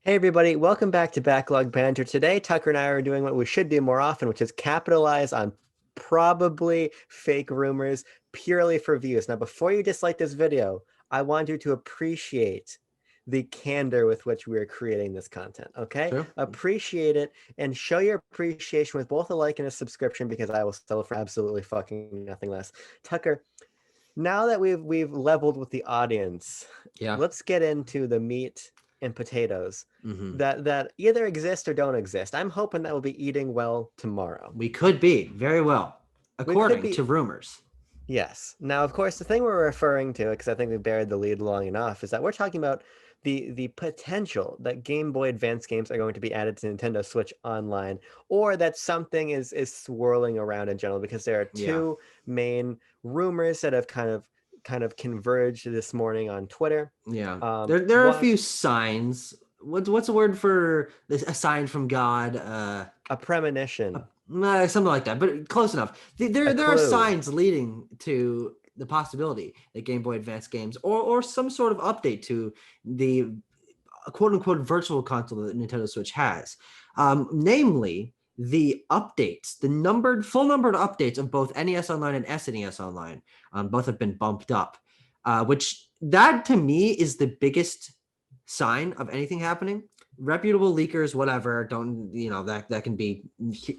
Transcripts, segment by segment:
Hey everybody, welcome back to Backlog Banter. Today, Tucker and I are doing what we should do more often, which is capitalize on probably fake rumors purely for views. Now, before you dislike this video, I want you to appreciate the candor with which we are creating this content, okay? True. Appreciate it and show your appreciation with both a like and a subscription because I will settle for absolutely fucking nothing less. Tucker, now that we've leveled with the audience, Yeah. let's get into the meat and potatoes hmm that either exist or don't exist. I'm hoping that we'll be eating well tomorrow. We could be very well, We could according be, to rumors. yes. Now, of course, the thing we're referring to, because I think we buried the lead long enough, is that we're talking about the potential that Game Boy Advance games are going to be added to Nintendo Switch Online, or that something is swirling around in general, because there are Yeah. two main rumors that have kind of converged this morning on Twitter. Yeah. There are a One, few signs. What's the word for this? A sign from God? a premonition, Something like that, but close enough. a There are clue. signs leading to the possibility that Game Boy Advance games or some sort of update to the quote unquote virtual console that Nintendo Switch has. Namely, the updates, the full numbered updates of both NES Online and SNES Online, both have been bumped up, which that to me is the biggest sign of anything happening. Reputable leakers, whatever, don't that can be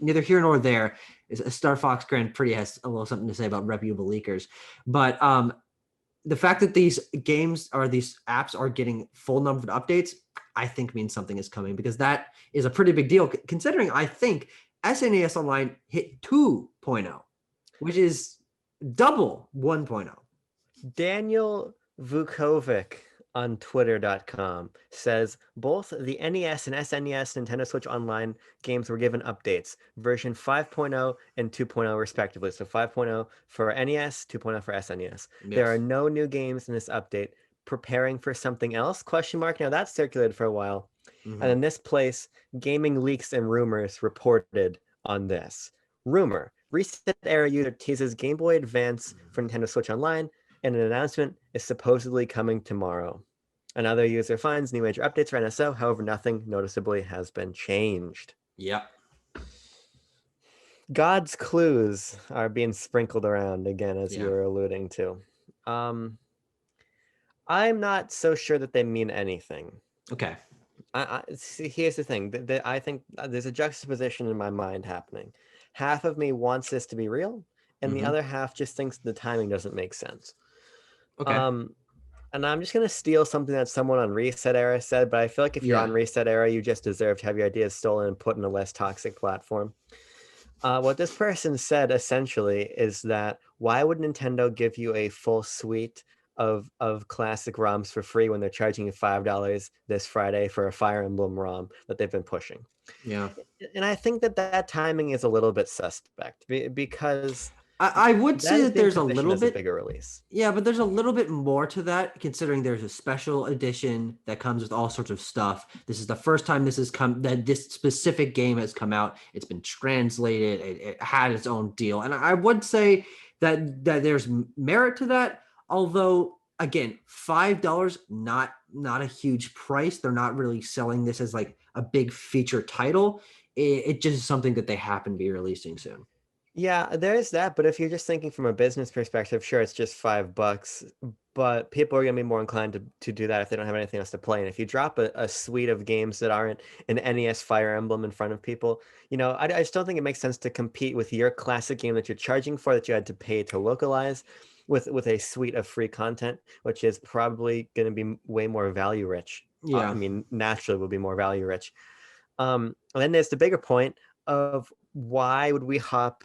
neither here nor there. Star Fox Grand Prix has a little something to say about reputable leakers, but the fact that these games or these apps are getting full numbered updates, I think means something is coming because that is a pretty big deal considering I think SNES Online hit 2.0, which is double 1.0. Daniel Vukovic on Twitter.com says both the NES and SNES Nintendo Switch Online games were given updates, version 5.0 and 2.0 respectively. So 5.0 for NES, 2.0 for SNES. There are Yes. no new games in this update. Preparing for something else? Question mark. Now that's circulated for a while. And Mm-hmm. in this place, gaming leaks and rumors reported on this. Rumor. Reset Era user teases Game Boy Advance for Nintendo Switch Online, and an announcement is supposedly coming tomorrow. Another user finds new major updates for NSO, however, nothing noticeably has been changed. Yep. God's clues are being sprinkled around again, as you Yeah. were alluding to. Um, I'm not so sure that they mean anything. Okay. See, here's the thing. I think there's a juxtaposition in my mind happening. Half of me wants this to be real, and the Mm-hmm. other half just thinks the timing doesn't make sense. Okay. Um, and I'm just gonna steal something that someone on Reset Era said, but I feel like if you're Yeah. on Reset Era, you just deserve to have your ideas stolen and put in a less toxic platform. What this person said essentially is that why would Nintendo give you a full suite of classic ROMs for free when they're charging you $5 this Friday for a Fire Emblem ROM that they've been pushing? Yeah. And I think that timing is a little bit suspect because I would that say is that being there's a positioned little as a bit. bigger release. Yeah, but there's a little bit more to that, considering there's a special edition that comes with all sorts of stuff. This is the first time this specific game has come out. It's been translated. It had its own deal, and I would say that there's merit to that. Although, again, $5 not a huge price. They're not really selling this as like a big feature title. It just is something that they happen to be releasing soon. Yeah, there is that, but if you're just thinking from a business perspective, sure, it's just $5, but people are gonna be more inclined to do that if they don't have anything else to play. And if you drop a suite of games that aren't an NES Fire Emblem in front of people, I just don't think it makes sense to compete with your classic game that you're charging for that you had to pay to localize with a suite of free content, which is probably gonna be way more value rich. I Yeah, mean, naturally will be more value rich. And then there's the bigger point of why would we hop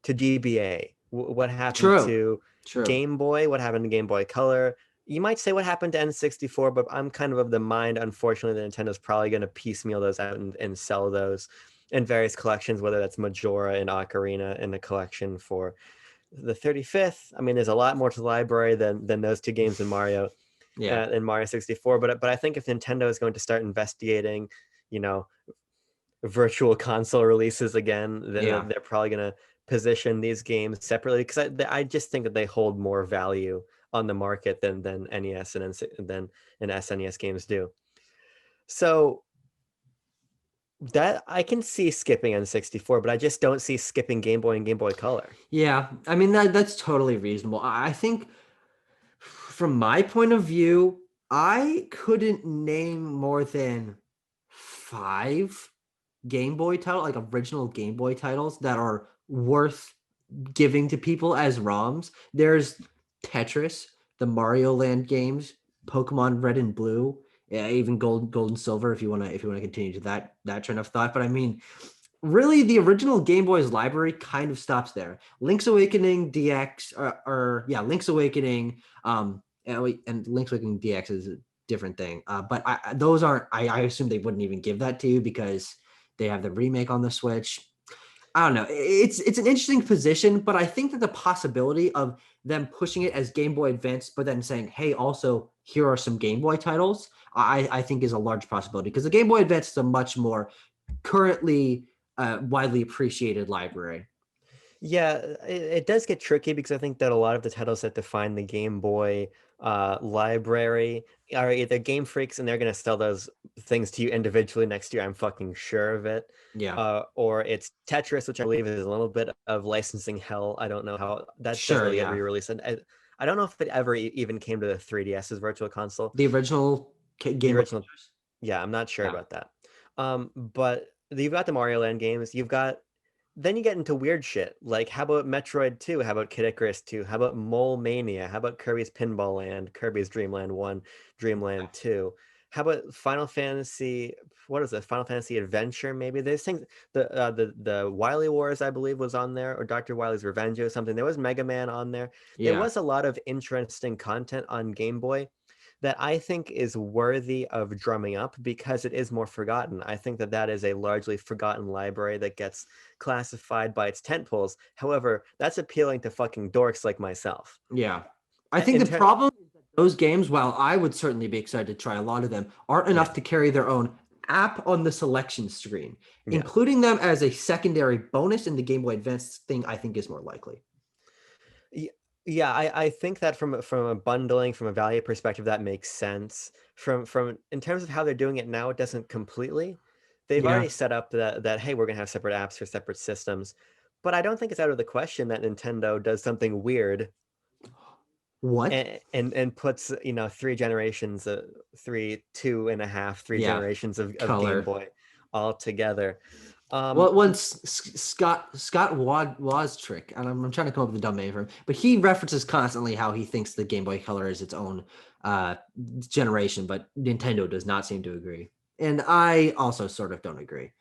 to GBA? What happened true, to true. Game Boy? What happened to Game Boy Color? You might say what happened to N64, but I'm kind of the mind, unfortunately, that Nintendo's probably going to piecemeal those out and sell those in various collections, whether that's Majora and Ocarina in the collection for the 35th. I mean, there's a lot more to the library than those two games in Mario Yeah. in Mario 64. But I think if Nintendo is going to start investigating, you know, virtual console releases again, Yeah. they're probably going to position these games separately because I just think that they hold more value on the market than NES and than SNES games do. So That I can see skipping N64, but I just don't see skipping Game Boy and Game Boy Color. Yeah, I mean that's totally reasonable. I think from my point of view, I couldn't name more than five Game Boy title, like original Game Boy titles that are worth giving to people as ROMs. There's Tetris, the Mario Land games, Pokemon Red and Blue, yeah, even Gold and Silver if you wanna continue to that train of thought. But I mean, really the original Game Boy's library kind of stops there. Link's Awakening DX or yeah, Link's Awakening and Link's Awakening DX is a different thing. But those aren't I assume they wouldn't even give that to you because they have the remake on the Switch. I don't know. It's an interesting position, but I think that the possibility of them pushing it as Game Boy Advance, but then saying, "Hey, also here are some Game Boy titles," I think is a large possibility because the Game Boy Advance is a much more currently widely appreciated library. Yeah, it does get tricky because I think that a lot of the titles that define the Game Boy library are either Game Freaks and they're going to sell those things to you individually next year. I'm fucking sure of it. Yeah, Or it's Tetris, which I believe is a little bit of licensing hell. I don't know how that doesn't sure, really get yeah. re-released. And I don't know if it ever even came to the 3DS's Virtual Console. The original The Game Boy original, Advance. yeah, I'm not sure Yeah, about that. But you've got the Mario Land games. Then you get into weird shit. Like, how about Metroid 2? How about Kid Icarus 2? How about Mole Mania? How about Kirby's Pinball Land, Kirby's Dream Land 1, Dreamland 2? How about Final Fantasy, what is it? Final Fantasy Adventure, maybe? There's things, the Wily Wars, I believe, was on there, or Dr. Wily's Revenge or something. There was Mega Man on there. There yeah, was a lot of interesting content on Game Boy that I think is worthy of drumming up because it is more forgotten. I think that that is a largely forgotten library that gets classified by its tentpoles. However, that's appealing to fucking dorks like myself. yeah. I think In the ter- problem is that those games, while I would certainly be excited to try a lot of them, aren't enough yeah, to carry their own app on the selection screen. yeah. Including them as a secondary bonus in the Game Boy Advance thing, I think is more likely. Y- Yeah, I think that from a bundling, from a value perspective, that makes sense. From in terms of how they're doing it now, it doesn't completely. They've Yeah. already set up that hey, we're gonna have separate apps for separate systems. But I don't think it's out of the question that Nintendo does something weird What? and puts three generations, three, two and a half, three Yeah. generations of Game Color. Boy all together. Well, Um, once Scott Woztrick, and I'm trying to come up with a dumb name for him, but he references constantly how he thinks the Game Boy Color is its own uh, generation, but Nintendo does not seem to agree, and I also sort of don't agree.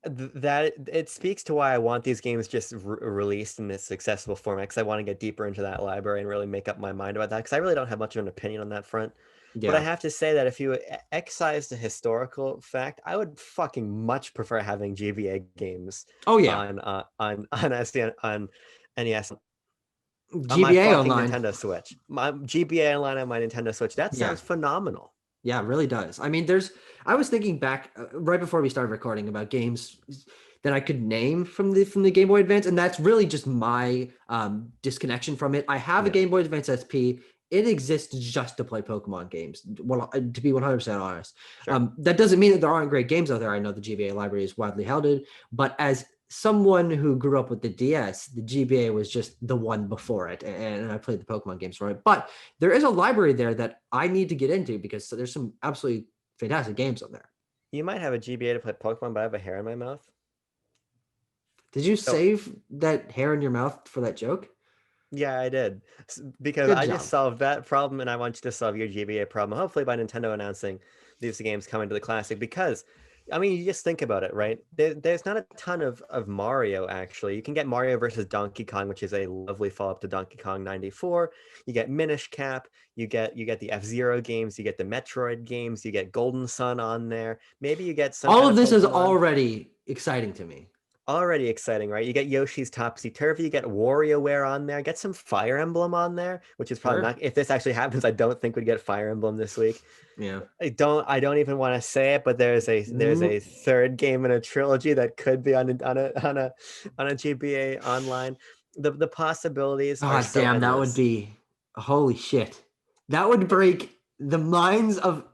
that it speaks to why I want these games just released in this accessible format because I want to get deeper into that library and really make up my mind about that because I really don't have much of an opinion on that front. But I Yeah. have to say that if you excise the historical fact, I would fucking much prefer having GBA games Oh yeah, on SDN on NES on my GBA fucking Online. Nintendo Switch. My GBA Online on my Nintendo Switch. That Yeah. sounds phenomenal. Yeah, it really does. I mean, I was thinking back right before we started recording about games that I could name from the Game Boy Advance, and that's really just my disconnection from it. I have a Yeah, Game Boy Advance SP. It exists just to play Pokemon games. Well, to be 100% honest, sure. that doesn't mean that there aren't great games out there. I know the GBA library is widely held, but as someone who grew up with the DS, the GBA was just the one before it, and I played the Pokemon games for it. But there is a library there that I need to get into because there's some absolutely fantastic games on there. You might have a GBA to play Pokemon, but I have a hair in my mouth. Did you So save that hair in your mouth for that joke? yeah, I did. Because Good I just job. solved that problem and I want you to solve your GBA problem. Hopefully by Nintendo announcing these games coming to the Classic. Because, I mean, you just think about it, right? There's not a ton of Mario, actually. You can get Mario versus Donkey Kong, which is a lovely follow-up to Donkey Kong 94. You get Minish Cap. You get the F-Zero games. You get the Metroid games. You get Golden Sun on there. Maybe you get some All kind of of this is Pokemon. already exciting to me. Already exciting, right? You get Yoshi's Topsy Turvy, you get WarioWare on there, get some Fire Emblem on there, which is probably Sure. not. If this actually happens, I don't think we'd get Fire Emblem this week. Yeah. I don't even want to say it, but there's a Mm. third game in a trilogy that could be on a GBA online. The possibilities are God so damn, that would endless. be holy shit. That would break the minds of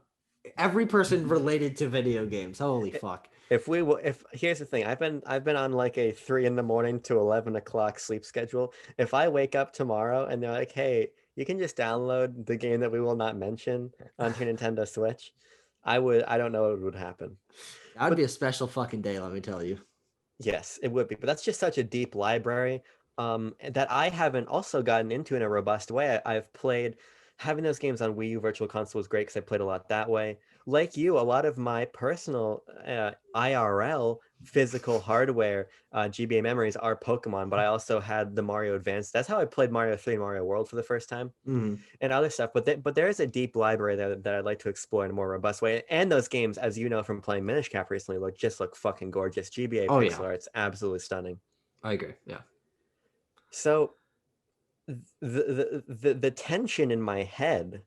every person related to video games. Holy fuck. If we will, if here's the thing, I've been on like a 3 in the morning to 11 o'clock sleep schedule. If I wake up tomorrow and they're like, "Hey, you can just download the game that we will not mention onto your Nintendo Switch," I don't know what would happen. That would be But a special fucking day, let me tell you. yes, it would be. But that's just such a deep library that I haven't also gotten into in a robust way. I've played having those games on Wii U Virtual Console was great because I played a lot that way. Like you, a lot of my personal IRL physical hardware GBA memories are Pokemon, but I also had the Mario Advance. That's how I played Mario 3 and Mario World for the first time Mm. and other stuff. But there is a deep library that I'd like to explore in a more robust way. And those games, as you know from playing Minish Cap recently, look fucking gorgeous. GBA Oh yeah, pixel art's absolutely stunning. I agree. Yeah. So the tension in my head,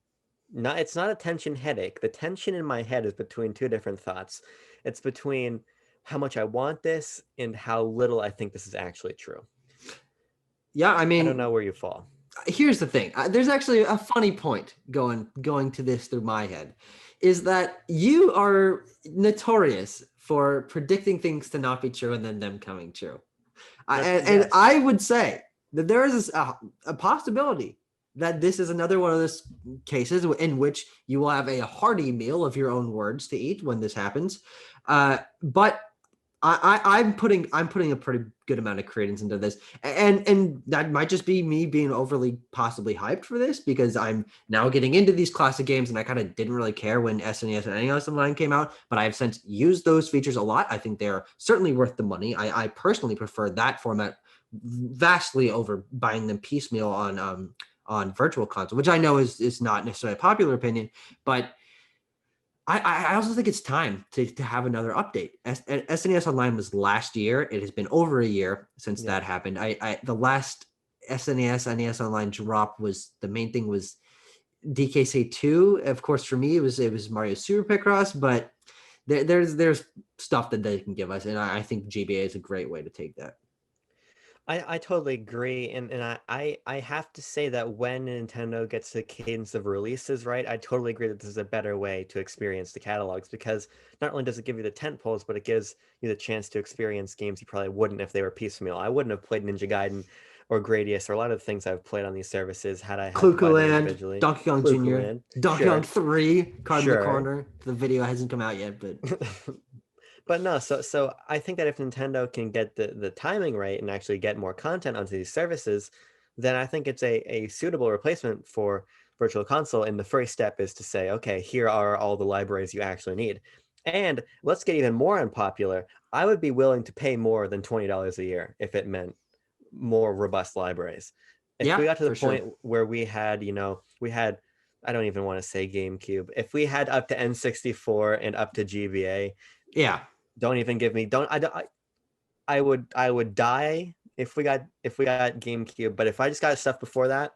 not it's not a tension headache. The tension in my head is between two different thoughts. It's between how much I want this and how little I think this is actually true. Yeah, I I don't mean, know where you fall. here's the thing. There's actually a funny point going to this through my head, is that you are notorious for predicting things to not be true and then them coming true. And Yes. I would say that there is a possibility that this is another one of those cases in which you will have a hearty meal of your own words to eat when this happens. But I'm putting a pretty good amount of credence into this, and that might just be me being overly possibly hyped for this because I'm now getting into these classic games, and I kind of didn't really care when SNES and NES Online came out, but I've since used those features a lot. I think they're certainly worth the money. I personally prefer that format vastly over buying them piecemeal on Virtual Console, which I know is not necessarily a popular opinion, but I also think it's time to have another update. SNES Online was last year. It has been over a year since Yeah. that happened. The last SNES NES Online drop was the main thing was DKC 2. Of course, for me it was Mario Super Picross, but there's stuff that they can give us, and I think GBA is a great way to take that. I totally agree, and I have to say that when Nintendo gets the cadence of releases right, I totally agree that this is a better way to experience the catalogs because not only does it give you the tent poles, but it gives you the chance to experience games you probably wouldn't if they were piecemeal. I wouldn't have played Ninja Gaiden or Gradius or a lot of the things I've played on these services had I had to buy Clueco them Land, individually. Donkey Kong Clue Jr., Land, Donkey Kong sure, 3, Card in the sure. Corner. The video hasn't come out yet, but But no, so I think that if Nintendo can get the timing right and actually get more content onto these services, then I think it's a suitable replacement for Virtual Console. And the first step is to say, okay, here are all the libraries you actually need. And let's get even more unpopular. I would be willing to pay more than $20 a year if it meant more robust libraries. If we yeah, got to the for sure. point where we had, we had, I don't even want to say GameCube. If we had up to N64 and up to GBA, Yeah, don't even give me don't I would die if we got GameCube, but if I just got stuff before that,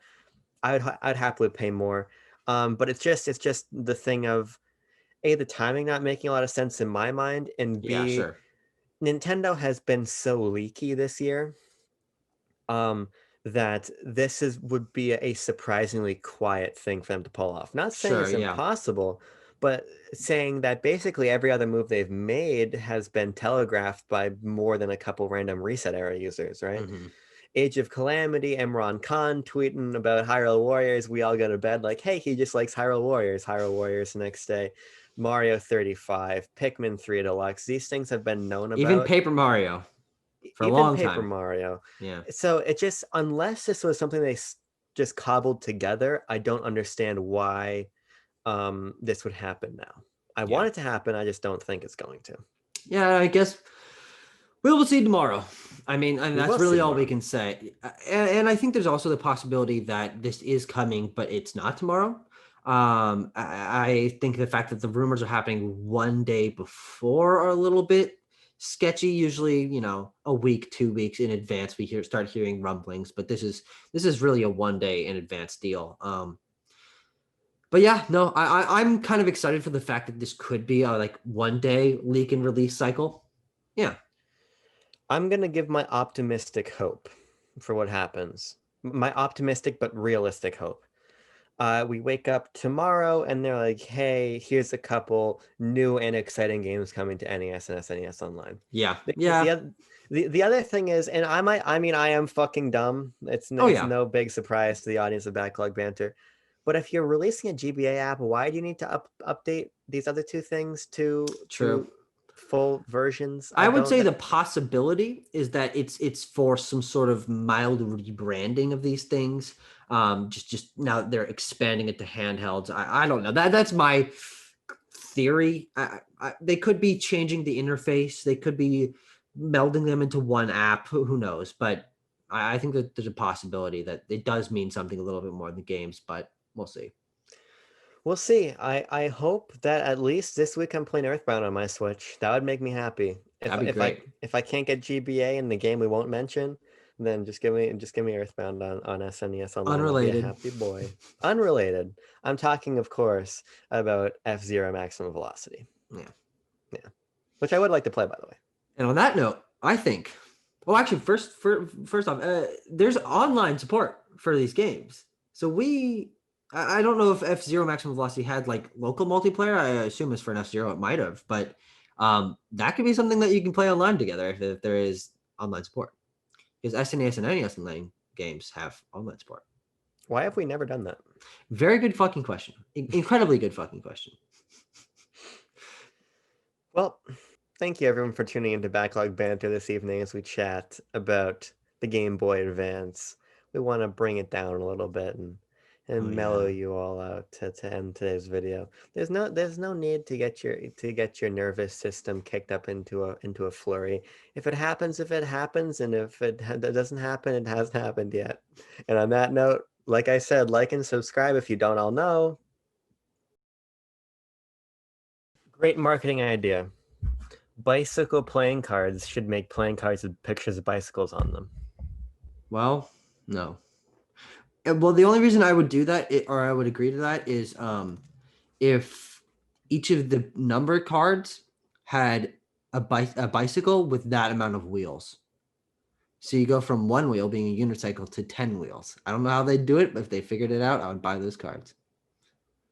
I'd happily pay more. But it's just the thing of A, the timing not making a lot of sense in my mind, and yeah, B, sure. Nintendo has been so leaky this year um, that this is would be a surprisingly quiet thing for them to pull off. Not saying Sure, it's yeah. impossible, but saying that basically every other move they've made has been telegraphed by more than a couple random reset era users, right? Hmm. Age of Calamity, Imran Khan tweeting about Hyrule Warriors. We all go to bed like, hey, he just likes Hyrule Warriors. Hyrule Warriors the next day. Mario 35, Pikmin 3 Deluxe. These things have been known Even about Paper Mario for a even long Paper time. Mario. Yeah. So it just, unless this was something they just cobbled together, I don't understand why this would happen now. I Yeah. want it to happen. I just don't think it's going to. Yeah, I guess we will see tomorrow. I mean, and We that's will see really all we tomorrow. can say. And I think there's also the possibility that this is coming, but it's not tomorrow. I think the fact that the rumors are happening one day before are a little bit sketchy. Usually, a week, 2 weeks in advance, we start hearing rumblings. But this is really a one day in advance deal. But yeah, no, I'm kind of excited for the fact that this could be a like one day leak and release cycle. Yeah. I'm going to give my optimistic hope for what happens. My optimistic but realistic hope. We wake up tomorrow and they're like, "Hey, here's a couple new and exciting games coming to NES and SNES Online." Yeah, Because yeah. the other thing is, and I mean, I am fucking dumb. Oh It's yeah, no big surprise to the audience of Backlog Banter. But if you're releasing a GBA app, why do you need to update these other two things true. to full versions? I I would don't. say the possibility is that it's for some sort of mild rebranding of these things. Just now they're expanding it to handhelds. I don't know. That's my theory. They could be changing the interface. They could be melding them into one app. Who knows? But I think that there's a possibility that it does mean something a little bit more in the games. But we'll see. We'll see. I hope that at least this week I'm playing Earthbound on my Switch. That would make me happy. That'd be great. If I can't get GBA in the game we won't mention, then just give me Earthbound on SNES Online. I'll be a Unrelated. happy boy. Unrelated. I'm talking, of course, about F-Zero Maximum Velocity. Yeah. Yeah. Which I would like to play, by the way. And on that note, I think. Oh, actually, first off, there's online support for these games. So I don't know if F Zero Maximum Velocity had like local multiplayer. I assume it's for an F Zero. It might have, but that could be something that you can play online together if there is online support. Because SNES and NES online games have online support. Why have we never done that? Very good fucking question. Incredibly good fucking question. Well, thank you everyone for tuning into Backlog Banter this evening as we chat about the Game Boy Advance. We want to bring it down a little bit Oh and mellow yeah. you all out to end today's video. There's no need to get your nervous system kicked up into a flurry. If it happens, and if it doesn't happen, it hasn't happened yet. And on that note, like I said, like and subscribe if you don't all know. Great marketing idea. Bicycle playing cards should make playing cards with pictures of bicycles on them. Well, no. Well, the only reason I would do that, or I would agree to that, is if each of the number cards had a bicycle with that amount of wheels. So you go from one wheel being a unicycle to 10 wheels. I don't know how they do it, but if they figured it out, I would buy those cards.